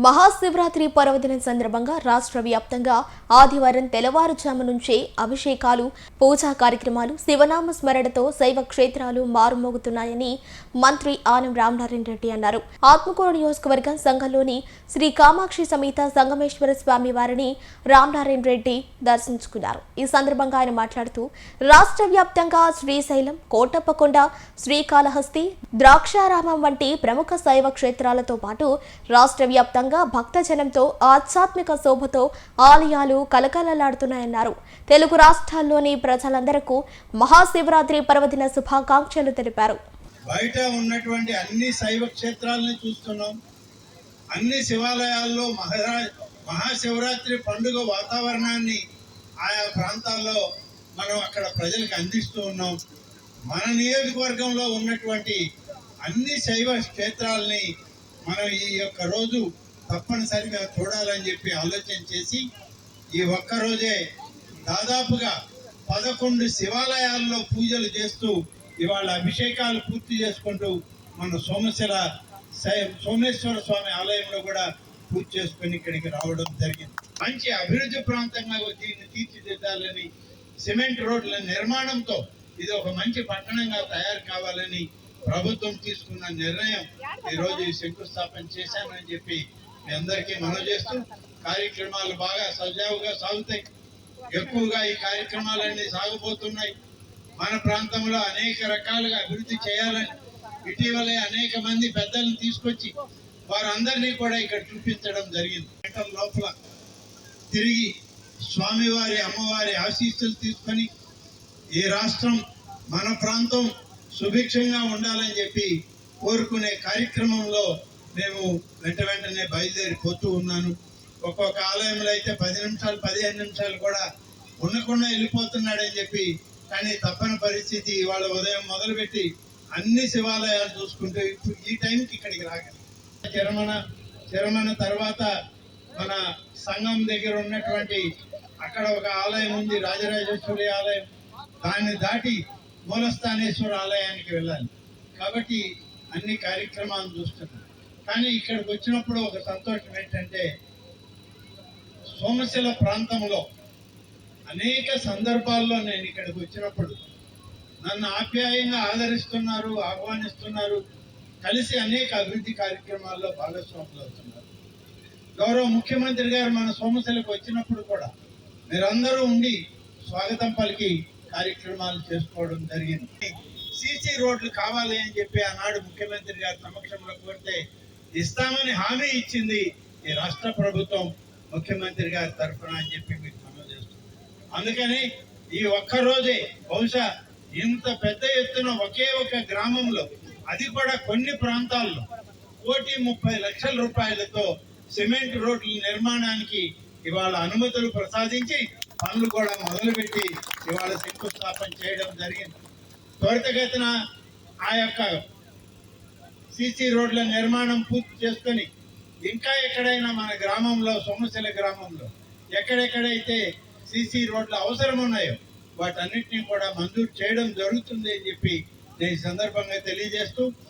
మహాశివరాత్రి పర్వదినం సందర్భంగా రాష్ట్ర వ్యాప్తంగా ఆదివారం తెల్లవారుజాము నుంచే అభిషేకాలు, పూజా కార్యక్రమాలు, శివనామ స్మరణతో శైవ క్షేత్రాలు మారుమోగుతున్నాయని మంత్రి ఆనం రామనారాయణ రెడ్డి అన్నారు. ఆత్మకూరు నియోజకవర్గం సంఘంలోని శ్రీ కామాక్షి సమేత సంగమేశ్వర స్వామి వారిని రామనారాయణ రెడ్డి దర్శించుకున్నారు. ఈ సందర్భంగా ఆయన మాట్లాడుతూ రాష్ట్ర వ్యాప్తంగా శ్రీశైలం, కోటప్పకొండ, శ్రీకాళహస్తి, ద్రాక్షారామం వంటి ప్రముఖ శైవ క్షేత్రాలతో పాటు రాష్ట్ర వ్యాప్తంగా భక్తజనంతో ఆధ్యాత్మిక శోభతో ఆలయాలు కలకలలాడుతున్నాయన్నారు. తెలుగు రాష్ట్రాల్లోని ప్రజలందరకు మహాశివరాత్రి పర్వదిన శుభాకాంక్షలు తెలిపారు. బయట ఉన్నటువంటి అన్ని శైవ క్షేత్రాలను చూస్తున్నాం. అన్ని శివాలయాల్లో మహాశివరాత్రి పండుగ వాతావరణాన్ని ఆయా ప్రాంతాల్లో మనం అక్కడ ప్రజలకు అందిస్తూ ఉన్నాం. మన నియోజకవర్గంలో ఉన్నటువంటి అన్ని శైవ క్షేత్రాలని మనం ఈ యొక్క రోజు తప్పనిసరిగా చూడాలని చెప్పి ఆలోచన చేసి ఈ ఒక్కరోజే దాదాపుగా 11 శివాలయాల్లో పూజలు చేస్తూ ఇవాళ అభిషేకాలు పూర్తి చేసుకుంటూ మన సోమేశ్వర స్వామి ఆలయంలో కూడా పూజ చేసుకుని ఇక్కడికి రావడం జరిగింది. మంచి అభివృద్ధి ప్రాంతంగా దీన్ని తీర్చిదిద్దాలని, సిమెంట్ రోడ్ల నిర్మాణంతో ఇది ఒక మంచి పట్టణంగా తయారు కావాలని ప్రభుత్వం తీసుకున్న నిర్ణయం ఈ రోజు శంకుస్థాపన చేశానని చెప్పి మీ అందరికీ మనవి చేస్తూ కార్యక్రమాలు బాగా సజావుగా సాగుతాయి. ఎక్కువగా ఈ కార్యక్రమాలన్నీ సాగబోతున్నాయి. మన ప్రాంతంలో అనేక రకాలుగా అభివృద్ధి చేయాలని ఇటీవలే అనేక మంది పెద్దలను తీసుకొచ్చి వారందరినీ కూడా ఇక్కడ చూపించడం జరిగింది. లోపల తిరిగి స్వామివారి అమ్మవారి ఆశీస్సులు తీసుకొని ఈ రాష్ట్రం మన ప్రాంతం సుభిక్షంగా ఉండాలని చెప్పి కోరుకునే కార్యక్రమంలో మేము వెంటనే బయలుదేరిపోతూ ఉన్నాను. ఒక్కొక్క ఆలయంలో అయితే 10 నిమిషాలు 15 నిమిషాలు కూడా ఉండకుండా వెళ్ళిపోతున్నాడని చెప్పి, కానీ తప్పని పరిస్థితి ఇవాళ ఉదయం మొదలుపెట్టి అన్ని శివాలయాలు చూసుకుంటూ ఇప్పుడు ఈ టైంకి ఇక్కడికి రాగలి చిరమణ తర్వాత మన సంఘం దగ్గర ఉన్నటువంటి అక్కడ ఒక ఆలయం ఉంది, రాజరాజేశ్వరి ఆలయం. దాన్ని దాటి మూలస్థానేశ్వర ఆలయానికి వెళ్ళాలి. కాబట్టి అన్ని కార్యక్రమాలు చూస్తున్నాం. కానీ ఇక్కడికి వచ్చినప్పుడు ఒక సంతోషం ఏంటంటే సోమశిల ప్రాంతంలో అనేక సందర్భాల్లో నేను ఇక్కడికి వచ్చినప్పుడు నన్ను ఆప్యాయంగా ఆదరిస్తున్నారు, ఆహ్వానిస్తున్నారు. కలిసి అనేక అభివృద్ధి కార్యక్రమాల్లో భాగస్వాములు అవుతున్నారు. గౌరవ ముఖ్యమంత్రి గారు మన సోమశిలకు వచ్చినప్పుడు కూడా మీరందరూ ఉండి స్వాగతం పలికి కార్యక్రమాలు చేసుకోవడం జరిగింది. సీసీ రోడ్లు కావాలి అని చెప్పి ఆనాడు ముఖ్యమంత్రి గారి సమక్షంలో కోరితే ఇస్తామని హామీ ఇచ్చింది ఈ రాష్ట్ర ప్రభుత్వం ముఖ్యమంత్రి గారి తరఫున అని చెప్పి మీకు మనవి చేస్తుంది. అందుకని ఈ ఒక్కరోజే బహుశా ఇంత పెద్ద ఎత్తున ఒకే ఒక గ్రామంలో, అది కూడా కొన్ని ప్రాంతాల్లో 1,30,00,000 రూపాయలతో సిమెంట్ రోడ్ల నిర్మాణానికి ఇవాళ అనుమతులు ప్రసాదించి పనులు కూడా మొదలుపెట్టి ఇవాళ శంకుస్థాపన చేయడం జరిగింది. త్వరితగతిన ఆ యొక్క సీసీ రోడ్ల నిర్మాణం పూర్తి చేసుకొని ఇంకా ఎక్కడైనా మన గ్రామంలో, సోమశిల గ్రామంలో ఎక్కడెక్కడైతే సీసీ రోడ్లు అవసరం ఉన్నాయో వాటన్నిటినీ కూడా మంజూరు చేయడం జరుగుతుంది అని చెప్పి నేను ఈ సందర్భంగా తెలియజేస్తూ